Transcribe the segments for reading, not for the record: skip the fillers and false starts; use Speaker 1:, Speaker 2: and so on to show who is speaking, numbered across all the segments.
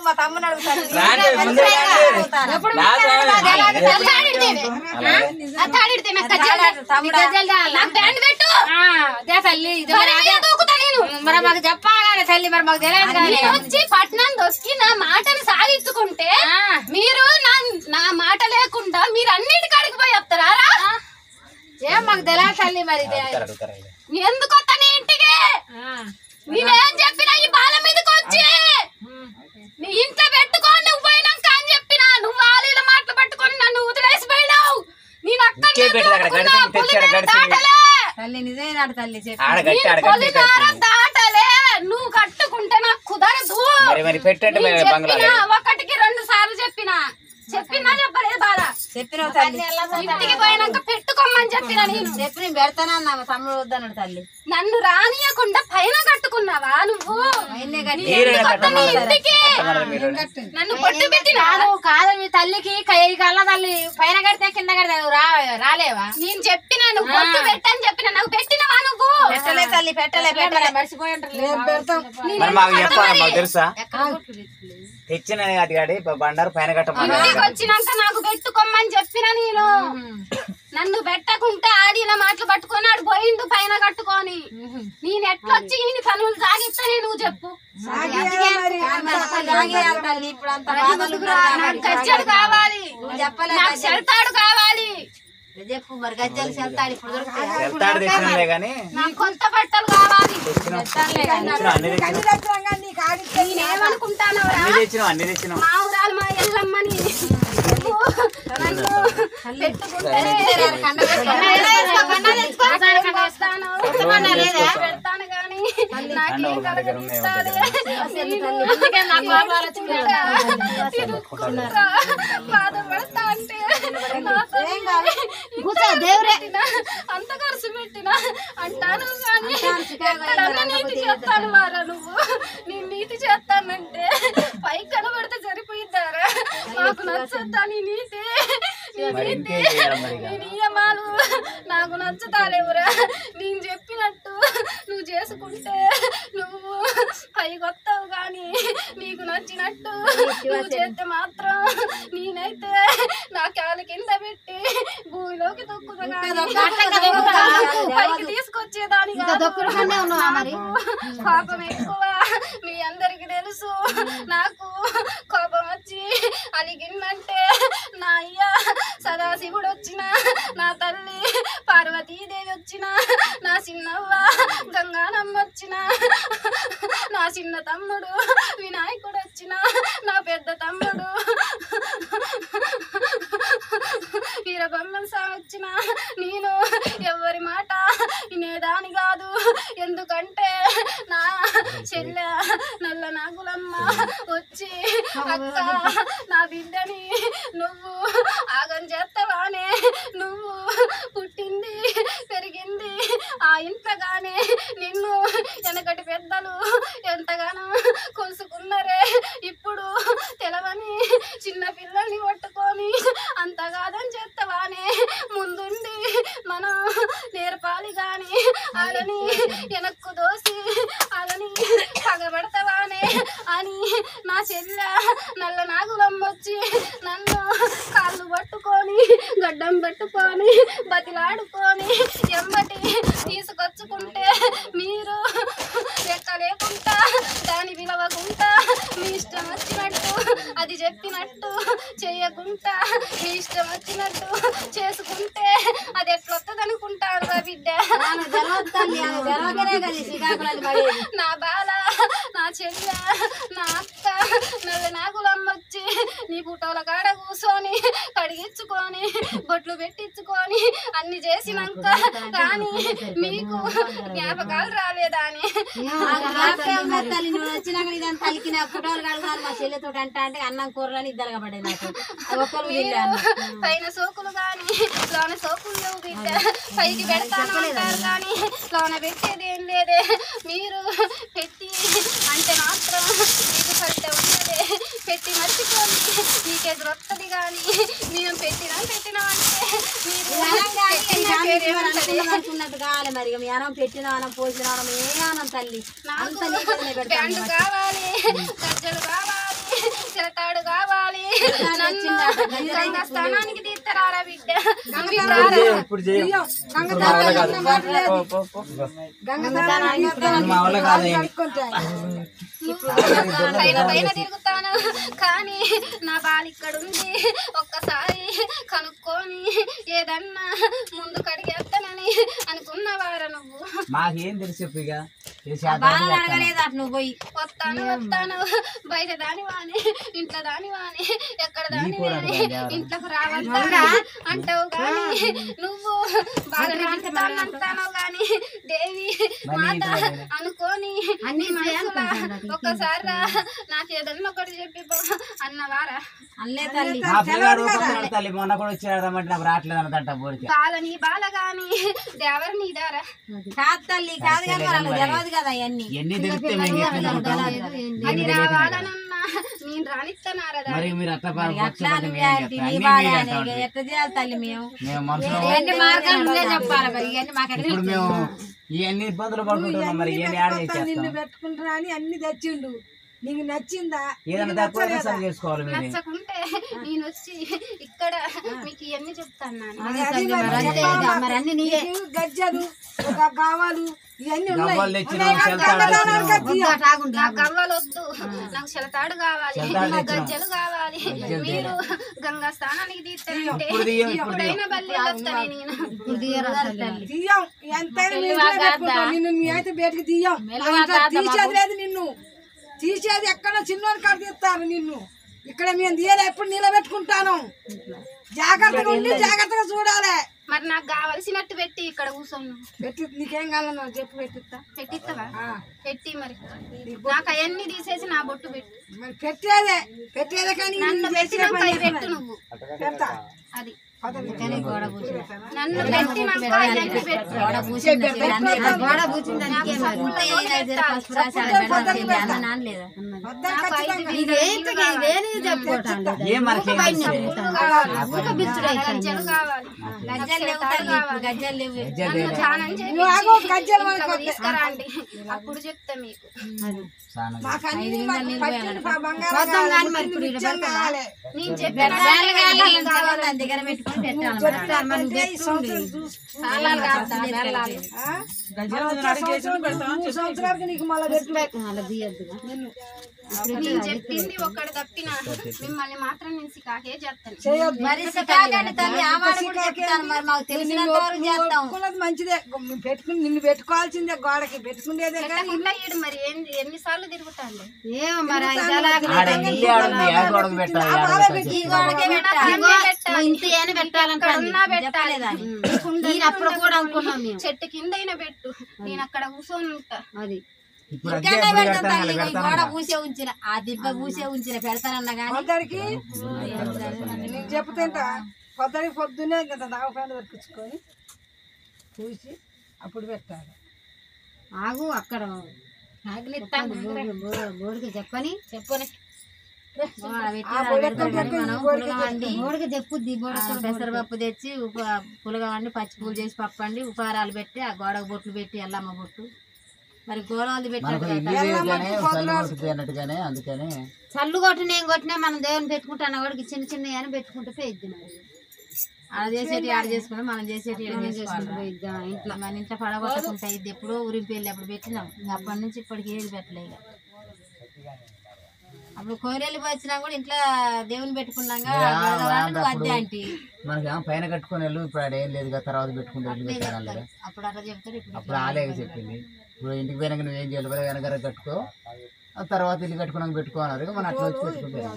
Speaker 1: మా తమ్ముని అడుగుతాను
Speaker 2: మరి మాకు చెప్పాలి తల్లి, మరి మాకు తెలియదు. వచ్చి పట్నం దొరికి నా మాటలు సాగించుకుంటే మీరు నా మాట లేకుండా మీరు అన్నిటి కాడికి పోయి చెప్తారా? ఏం మాకు తెలియదు తల్లి. మరి ఎందుకు వస్తా నీ ఇంటికి? నేనేం చెప్పినా ఈ బాల మీదకి వచ్చి నీ ఇంట్లో పెట్టుకో నువ్వు పోయినాక అని చెప్పినా, నువ్వు వాళ్ళ మాటలు పట్టుకొని నన్ను వదిలేసిపోయినావు. నేను దాటలే, నువ్వు కట్టుకుంటే నాకు కుదరదు. ఒకటికి 2 సార్లు చెప్పినా చెప్పలేదు బాధ
Speaker 1: చెప్పిన
Speaker 2: ఇంటికి పోయినాక పెట్టుకోమని చెప్పిన. నేను
Speaker 1: చెప్పి పెడతానన్నా తమ్ముడు వద్దన్నాడు తల్లి.
Speaker 2: నన్ను రానియకుండా పైన కట్టుకున్నావా నువ్వు? నన్ను పొట్టు పెట్టినా కాదు. మీ తల్లికి కళ్ళ తల్లి పైన కడితే కింద కడితే రాలేవా? నేను చెప్పినా నువ్వు పొట్టు పెట్టని చెప్పినా, నాకు పెట్టినవా నువ్వు?
Speaker 1: పెట్టలే తల్లి, పెట్టలే
Speaker 2: మర్చిపోయి
Speaker 3: తెచ్చిన బండారు పైన
Speaker 2: వచ్చినాక నాకు పెట్టుకోమని చెప్పిన. నేను నన్ను పెట్టకుంటే ఆడిన మాటలు పట్టుకొని ఆడు పోయిండు పైన కట్టుకొని. నేను ఎట్లొచ్చి ఈయన పనులు సాగిస్తానే నువ్వు చెప్పు. గజ్జలు కావాలి, నాకు చెల్తాడు కావాలి.
Speaker 1: చెప్పు మరి గజ్జలు చెల్తాడు ఇప్పుడు
Speaker 2: నాకు కొత్త బట్టలు కావాలి. నేనేమనుకుంటాను మా ఊరాలు మా ఎల్లమ్మని పెడతాను గాని నాకేం కలగనిస్తాడు. బాధపడతా అంటే అంత ఖర్చు పెట్టినా అంటాను కానీ నీతి చేస్తాను మారా నువ్వు. నేను నీతి చేస్తానంటే పై కనబడితే సరిపోయిద్దారా? నాకు నచ్చద్దా నీ నీతి? నీ నియమాలు నాకు నచ్చుతాలేవురా? నేను చెప్పినట్టు నువ్వు చేసుకుంటే నువ్వు పైకొస్తావు కానీ నీకు నచ్చినట్టు నువ్వు చేస్తే మాత్రం నేనైతే నా కాలు కింద పెట్టి భూమిలోకి తొక్కుతా పైకి తీసుకొచ్చేదాని. కోపం ఎక్కువ మీ అందరికి తెలుసు. నాకు కోపం వచ్చి అలిగిందంటే నా అయ్య సదాశివుడు వచ్చిన, నా తల్లి పార్వతీదేవి వచ్చిన, నా చిన్నవ్వ గంగానమ్మ వచ్చిన, నా చిన్న తమ్ముడు వినాయకుడు వచ్చిన, నా పెద్ద తమ్ముడు వీరబ్రహ్మం స్వామి వచ్చిన, నేను ఎవరి మాట వినేదాని కాదు. ఎందుకంటే నా చెల్లె నల్ల నాగులమ్మ వచ్చి అక్క నా బిడ్డని నువ్వు ఆగం చేస్తావానే, నువ్వు పుట్టింది పెరిగింది ఆ ఇంట్లోగానే, నిన్ను వెనకటి పెద్దలు ఎంతగానో కొలుసుకున్నారే, ఇప్పుడు తెలవని చిన్న పిల్లల్ని పట్టుకొని అంత కాదని చేస్తావానే, ముందుండి మనం నేర్పాలి గాని అలాని వెనక్కు దోసి అలాని పగబడతావానే అని నా చెల్లె నల్ల నాగులమ్మ వచ్చి నన్ను కాళ్ళు పట్టుకొని గడ్డం పెట్టుకొని బతిలాడుకొని ఎంబటి తీసుకొచ్చుకుంటే మీరు ఎక్కలేకుండా దాని విలవకుండా మీ ఇష్టం వచ్చినట్టు అది చెప్పినట్టు చేయకుండా మీ ఇష్టం వచ్చినట్టు చేసుకుంటే అది ఎట్లొస్తుంది అనుకుంటారు బిడ్డ. నా బాల నా చెల్లె నా అక్క నల్ల నాగులమ్మ వచ్చి నీ పుట్టోల కాడ కూర్చొని కడిగించుకొని బొట్లు పెట్టించుకొని అన్ని చేసినాక కానీ మీకు జ్ఞాపకాలు రాలేదా అని
Speaker 1: వచ్చినాక ఇదంతా తలికిన పుట్టోలు కడగాలి మా చెల్లెతో అంటే అన్నం కూరలని ఇద్దరుగా పడేది నాకు.
Speaker 2: పైన సోకులు కానీ లోన సోకులు లేవు బిడ్డ. పైకి పెడతాను అంటారు కానీ లోన పెట్టేది ఏం లేదే. మీరు పెట్టి అంటే మాత్రం మీకు ఫలితం ఉన్నదే. పెట్టి మర్చిపోండి నీకు ఎదురొస్తుంది కానీ మేము పెట్టినామంటే మీరు
Speaker 1: అనుకున్నట్టు కావాలి మరి ఇక మీ అన్నం పెట్టిన అన్నం పోసిన అన్నం ఏ అన్నం తల్లి అంత నీళ్ళనే
Speaker 2: ప్యాంటు కావాలి, గజ్జలు కావాలి, చిరతాడు కావాలి, గంగా స్థానానికి తీస్తారా బిడ్డ. పైన తిరుగుతాను కానీ నా బాలు ఇక్కడ ఉంది. ఒక్కసారి కనుక్కొని ఏదన్నా ముందు కడిగేస్తానని అనుకున్నవారా నువ్వు?
Speaker 3: మాకేం తెలుసు చెప్పు ఇక
Speaker 1: నువ్వు పోయి
Speaker 2: వస్తాను బయట దాని వాని ఇంట్లో దాని వాని ఎక్కడ దాని వాని ఇంట్లోకి రావద్దా అంటావు కానీ నువ్వు బాగా అంటావు కానీ దేవి మాత అనుకోని అన్ని మనసులా ఒక్కసారి రా నాకు ఏదన్నా ఒకటి చెప్పి అన్నవారా?
Speaker 1: అల్లే తల్లి
Speaker 3: తల్లి మొన్న కూడా వచ్చాడమంటే నాకు రావట్లేదు అన్నదంట
Speaker 2: బాలని బాల గాని దేవర నీదారా
Speaker 1: కాదు తల్లి కాదు కానీ తెలియదు కదా అవన్నీ
Speaker 3: ఎన్ని తెలిస్తే
Speaker 2: అది రావాలనన్నా నేను రానిస్తానారా
Speaker 3: మరి మీరు అట్లా
Speaker 1: ఎట్లా చేయాలి తల్లి మేము చెప్పాలి మరి ఇవన్నీ మాకు
Speaker 3: ఇప్పుడు మేము ఇవన్నీ ఇబ్బందులు పడుకుంటున్నాం. మరి ఇవన్నీ యాడ్
Speaker 4: నిన్ను పెట్టుకుంటున్నా అని అన్ని తెచ్చిండు. నీకు నచ్చిందా?
Speaker 3: ఏదైనా తక్కువ చేసుకోవాలి.
Speaker 2: నచ్చకుంటే నేను వచ్చి ఇక్కడ మీకు ఇవన్నీ చెప్తాను.
Speaker 4: గజ్జలు గావాలు ఇవన్నీ ఉన్నాయి.
Speaker 2: నాకు గవ్వలు వద్దు, నాకు చెలతాడు కావాలి, గజ్జలు కావాలి. మీరు గంగా స్థానానికి తీస్తారంటే ఎప్పుడైనా బల్లి వస్తాను నేను.
Speaker 4: తీయం ఎంతైనా నిన్ను మీ అయితే బయటకు తీయం. తీసేది లేదు నిన్ను, తీసేది ఎక్కడో చిన్నోని కాడ తీస్తారు నిన్ను. ఇక్కడ మేము తీయాలి ఎప్పుడు నిలబెట్టుకుంటాను. జాగ్రత్తగా ఉండి జాగ్రత్తగా చూడాలి.
Speaker 2: మరి నాకు కావలసినట్టు పెట్టి ఇక్కడ కూర్చోను.
Speaker 4: పెట్టి నీకేం కావాలన్నా చెప్పు
Speaker 2: పెట్టిస్తావా? పెట్టి మరి నాకు అవన్నీ తీసేసి నా బొట్టు పెట్టు.
Speaker 4: మరి పెట్టేదే కానీ
Speaker 2: నన్ను పెట్టినాక అవి పెట్టు నువ్వు.
Speaker 4: పెడతా
Speaker 2: అది
Speaker 1: నన్ను పెట్టి
Speaker 2: తీసుకురండి అప్పుడు చెప్తా మీకు. నేను చెప్పాను
Speaker 1: దగ్గర పెట్టుకుని
Speaker 4: సంవత్సరాలకి నీకు మళ్ళీ
Speaker 2: నేను చెప్పింది ఒక్కడు తప్పిన మిమ్మల్ని మాత్రం నేను సికాకే చేస్తాను.
Speaker 4: మంచిదే పెట్టుకుని నిన్ను పెట్టుకోవాల్సిందే. గోడకి పెట్టుకునేదే కానీ
Speaker 2: మరి ఎన్నిసార్లు తిరుగుతాను చెట్టు కింద అయినా పెట్టు, నేను అక్కడ కూర్చొని ఉంటా.
Speaker 1: అది గోడ పూసే ఉంచిన ఆ దిబ్బ పూసే ఉంచిన పెడతానన్నా కానీ
Speaker 4: పొద్దుడికి నీకు చెప్తుంటా. పొద్దునే కదా దావకాయలు దొరికించుకొని చూసి అప్పుడు పెట్టాలి.
Speaker 1: ఆగు అక్కడ బోడికి చెప్పని చెప్పుద్ది. పెసరపప్పు తెచ్చి పులగా వండి పచ్చి పూలు చేసి పప్పు వండి ఉపహారాలు పెట్టి ఆ గోడకు బొట్లు పెట్టి ఎల్లమ్మ బొట్టు మరి గోళాలు
Speaker 3: అన్నట్టుగానే అందుకని
Speaker 1: చల్లు కొట్టిన ఏం కొట్టినా మనం దేవుని పెట్టుకుంటాను వాడికి చిన్న చిన్న అని పెట్టుకుంటే పోయిద్ది. ఆడ చేసేటి ఆడ చేసుకుంటాం, మనం చేసేటి ఇంట్లో మన ఇంట్లో పడగొట్టకుంటా ఇది ఎప్పుడో ఊరికి వెళ్ళి అప్పుడు పెట్టినాం. అప్పటి నుంచి ఇప్పటికి ఏది పెట్టలే. ఇక అప్పుడు కోరేళ్ళు వచ్చినా కూడా ఇంట్లో దేవుని పెట్టుకున్నాం అదే అంటే
Speaker 3: మనకి పైన కట్టుకొని వెళ్ళు. ఇప్పుడు ఆడ ఏం లేదు కదా, తర్వాత పెట్టుకుంటే
Speaker 1: అప్పుడు అట్లా చెప్తారు.
Speaker 3: అప్పుడు ఆలేక చెప్పింది. ఇప్పుడు ఇంటికి పోయినాక నువ్వు ఏం చేయాలి, వెనక కట్టుకో, ఆ తర్వాత ఇల్లు కట్టుకున్నాక పెట్టుకోవాలి. మనం అట్లా వచ్చి పెట్టుకుంటాం.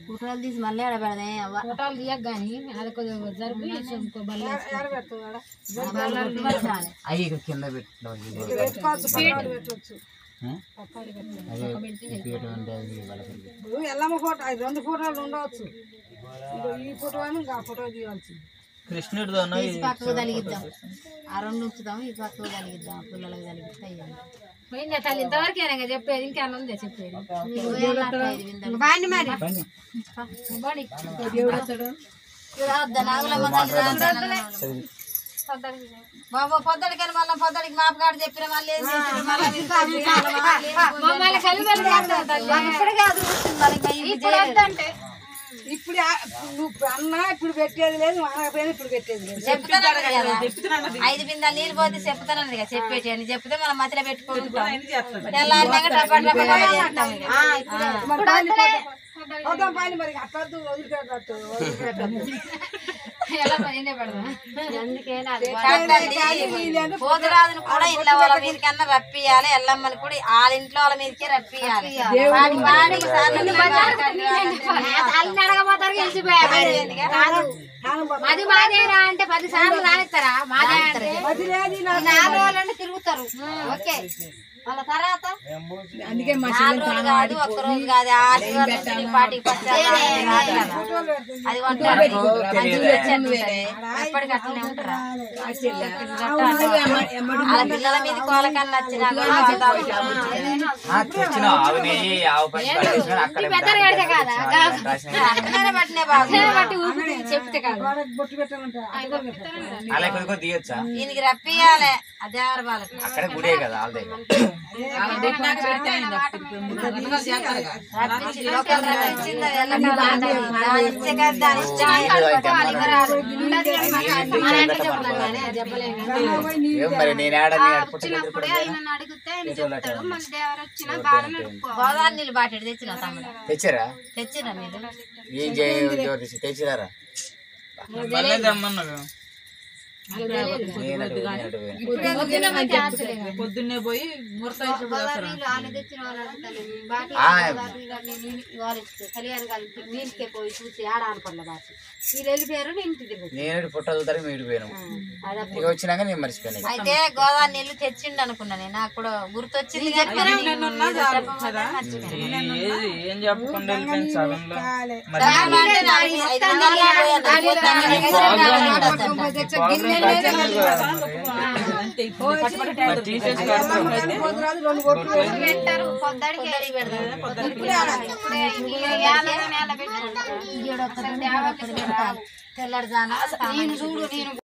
Speaker 1: ఫోటోలు తీసి మళ్ళీ ఆడ పెడదాం. ఫోటోలు తీయక కానీ
Speaker 3: అవి ఇక్కడ కింద
Speaker 4: ఎల్లమ్మ ఫోటో 2 ఫోటోలు ఉండవచ్చు. ఈ ఫోటో అని ఆ ఫోటో తీయవలసింది.
Speaker 3: కృష్ణుడు
Speaker 1: పక్కకు తలిగిద్దాం, ఆ 2 ఉంచుదాం, ఈ పక్కకు తలిగిద్దాం. పిల్లలకు తలిగిస్తే పోయిందా తల్లి? ఇంతవరకేనా చెప్పేది? ఇంకేమన్నా ఉందా చెప్పేది? బాండి మరి నాగులమ్మ తల్లి బాబు పొద్దుడికి మళ్ళీ పొద్దుడికి మాపగాడు చెప్పిన మళ్ళీ
Speaker 4: ఇప్పుడు నువ్వు అన్నా ఇప్పుడు పెట్టేది లేదు అనకపోయినా ఇప్పుడు పెట్టేది లేదు.
Speaker 1: చెప్తాను కదా 5 బిందెలు నీళ్ళు పోతే చెప్తాను కదా చెప్పేటి అని చెప్తే మనం మధ్యలో పెట్టుకుంటాం
Speaker 4: పైన మరి అట్లా వదిలిపెట్టట్టు
Speaker 1: పోతురాజును కూడా ఇళ్ళ వాళ్ళ మీదకన్నా రప్పియాలి, ఎల్లమ్మని కూడా వాళ్ళ ఇంట్లో వాళ్ళ మీదకే రప్పియాలి.
Speaker 2: అది మాదేరా అంటే 10 సార్లు రానిస్తారా? మాదే
Speaker 1: తిరుగుతారు. ఓకే వాళ్ళ తర్వాత
Speaker 4: అందుకే
Speaker 1: కాదు ఒక్క రోజు కాదు పాటికి అది ఎప్పటికి అట్లనే ఉంటారా? వాళ్ళ పిల్లల మీద కోలకన్నా వచ్చినా పట్టినే బాబు
Speaker 2: చెప్తే కాదు
Speaker 4: బొట్టు పెట్టాలంటే
Speaker 1: దీనికి రప్పియాలి. అదే వాళ్ళకి గోదావరి నీళ్ళు బాటెడు తెచ్చిన తమ్ముడు తెచ్చిరా మీరు
Speaker 3: తెచ్చిరారా
Speaker 5: పొద్దున్నే పోయి
Speaker 1: నీళ్ళకే పోయి చూసి ఆడ అనుకోండి బాసి మీరు వెళ్ళిపోయారు నేను ఇంటికి
Speaker 3: నేను పుట్ట చదువుతారు మీరు పోయాను ఇక వచ్చినాక నేను మర్చిపోయాను.
Speaker 1: అయితే గోదావరి నీళ్ళు తెచ్చిండు అనుకున్నా నేను, నాకు కూడా గుర్తొచ్చింది.
Speaker 5: ఏం చెప్పకుండా
Speaker 1: తెల్లడిదానా నేను చూడు నేను